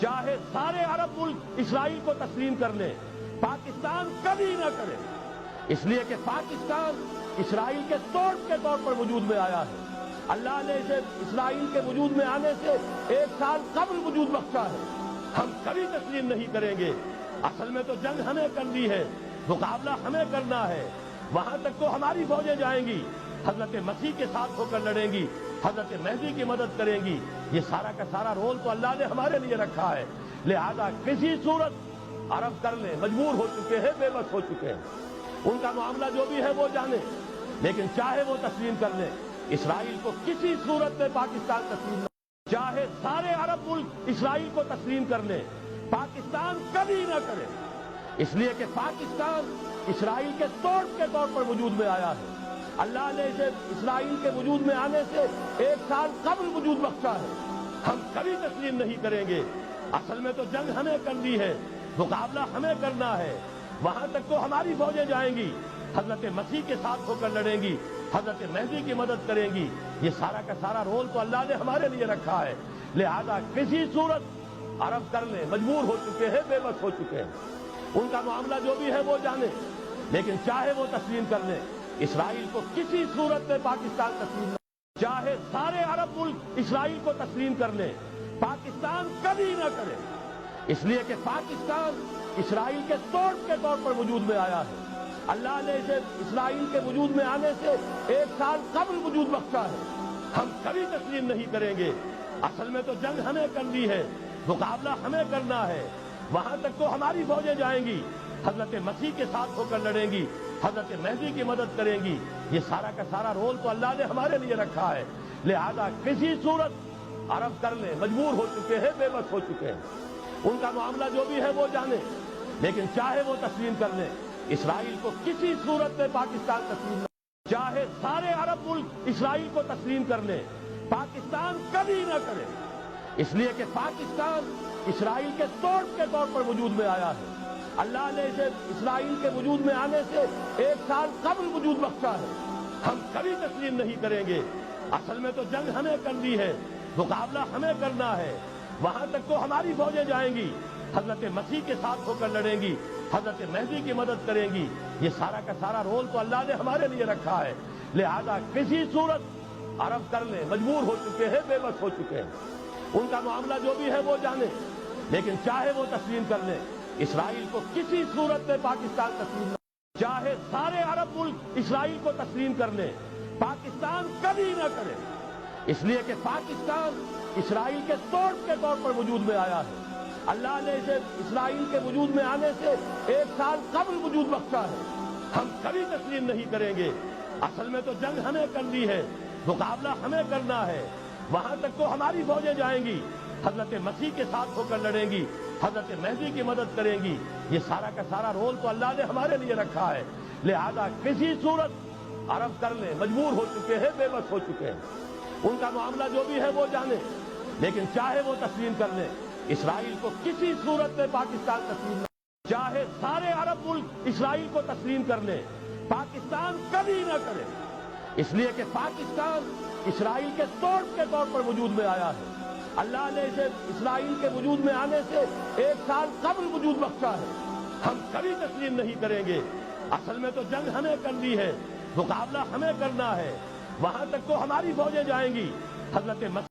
چاہے سارے عرب ملک اسرائیل کو تسلیم کر لیں، پاکستان کبھی نہ کرے، اس لیے کہ پاکستان اسرائیل کے طور پر وجود میں آیا ہے۔ اللہ نے اسے اسرائیل کے وجود میں آنے سے 1 سال قبل وجود بخشا ہے۔ ہم کبھی تسلیم نہیں کریں گے۔ اصل میں تو جنگ ہمیں کرنی ہے، مقابلہ ہمیں کرنا ہے۔ وہاں تک تو ہماری فوجیں جائیں گی، حضرت مسیح کے ساتھ ہو کر لڑیں گی، حضرت مہدی کی مدد کریں گی۔ یہ سارا کا سارا رول تو اللہ نے ہمارے لیے رکھا ہے، لہذا کسی صورت عرب کر لیں، مجبور ہو چکے ہیں، بے بس ہو چکے ہیں۔ ان کا معاملہ جو بھی ہے وہ جانے، لیکن چاہے وہ تسلیم کر لیں، اسرائیل کو کسی صورت میں پاکستان تسلیم نہ، چاہے سارے عرب ملک اسرائیل کو تسلیم کر لیں، پاکستان کبھی نہ کرے، اس لیے کہ پاکستان اسرائیل کے طور پر وجود میں آیا ہے۔ اللہ نے اسے اسرائیل کے وجود میں آنے سے 1 سال قبل وجود بخشا ہے۔ ہم کبھی تسلیم نہیں کریں گے۔ اصل میں تو جنگ ہمیں کرنی ہے، مقابلہ ہمیں کرنا ہے۔ وہاں تک تو ہماری فوجیں جائیں گی، حضرت مسیح کے ساتھ ہو کر لڑیں گی، حضرت مہدی کی مدد کریں گی۔ یہ سارا کا سارا رول تو اللہ نے ہمارے لیے رکھا ہے، لہذا کسی صورت عرب کر لیں، مجبور ہو چکے ہیں، بے بس ہو چکے ہیں۔ ان کا معاملہ جو بھی ہے وہ جانے، لیکن چاہے وہ تسلیم کر لیں، اسرائیل کو کسی صورت میں پاکستان تسلیم نہ، چاہے سارے عرب ملک اسرائیل کو تسلیم کر لیں، پاکستان کبھی نہ کرے، اس لیے کہ پاکستان اسرائیل کے طور پر وجود میں آیا ہے۔ اللہ نے اسے اسرائیل کے وجود میں آنے سے 1 سال قبل وجود بخشا ہے۔ ہم کبھی تسلیم نہیں کریں گے۔ اصل میں تو جنگ ہمیں کرنی ہے، مقابلہ ہمیں کرنا ہے۔ وہاں تک تو ہماری فوجیں جائیں گی، حضرت مسیح کے ساتھ ہو کر لڑیں گی، حضرت مہدی کی مدد کریں گی۔ یہ سارا کا سارا رول تو اللہ نے ہمارے لیے رکھا ہے، لہذا کسی صورت عرب کر لیں، مجبور ہو چکے ہیں، بے بس ہو چکے ہیں۔ ان کا معاملہ جو بھی ہے وہ جانے، لیکن چاہے وہ تسلیم کر لیں، اسرائیل کو کسی صورت میں پاکستان تسلیم نہ، چاہے سارے عرب ملک اسرائیل کو تسلیم کر لیں، پاکستان کبھی نہ کرے، اس لیے کہ پاکستان اسرائیل کے طور پر وجود میں آیا ہے۔ اللہ نے اسے اسرائیل کے وجود میں آنے سے 1 سال قبل وجود بخشا ہے۔ ہم کبھی تسلیم نہیں کریں گے۔ اصل میں تو جنگ ہمیں کرنی ہے، مقابلہ ہمیں کرنا ہے۔ وہاں تک تو ہماری فوجیں جائیں گی، حضرت مسیح کے ساتھ ہو کر لڑیں گی، حضرت مہدی کی مدد کریں گی۔ یہ سارا کا سارا رول تو اللہ نے ہمارے لیے رکھا ہے، لہذا کسی صورت عرب کر لیں، مجبور ہو چکے ہیں، بے بس ہو چکے ہیں۔ ان کا معاملہ جو بھی ہے وہ جانے، لیکن چاہے وہ تسلیم کر لیں، اسرائیل کو کسی صورت میں پاکستان تسلیم نہ، چاہے سارے عرب ملک اسرائیل کو تسلیم کر لیں، پاکستان کبھی نہ کرے، اس لیے کہ پاکستان اسرائیل کے طور پر وجود میں آیا ہے۔ اللہ نے اسے اسرائیل کے وجود میں آنے سے 1 سال قبل وجود بخشا ہے۔ ہم کبھی تسلیم نہیں کریں گے۔ اصل میں تو جنگ ہمیں کرنی ہے، مقابلہ ہمیں کرنا ہے۔ وہاں تک تو ہماری فوجیں جائیں گی، حضرت مسیح کے ساتھ ہو کر لڑیں گی، حضرت مہدی کی مدد کریں گی۔ یہ سارا کا سارا رول تو اللہ نے ہمارے لیے رکھا ہے، لہذا کسی صورت عرب کر لیں، مجبور ہو چکے ہیں، بے بس ہو چکے ہیں۔ ان کا معاملہ جو بھی ہے وہ جانے، لیکن چاہے وہ تسلیم کر لیں، اسرائیل کو کسی صورت میں پاکستان تسلیم نہ، چاہے سارے عرب ملک اسرائیل کو تسلیم کر لیں، پاکستان کبھی نہ کرے، اس لیے کہ پاکستان اسرائیل کے طور پر وجود میں آیا ہے۔ اللہ نے اسے اسرائیل کے وجود میں آنے سے 1 سال قبل وجود بخشا ہے۔ ہم کبھی تسلیم نہیں کریں گے۔ اصل میں تو جنگ ہمیں کرنی ہے، مقابلہ ہمیں کرنا ہے۔ وہاں تک تو ہماری فوجیں جائیں گی، حضرت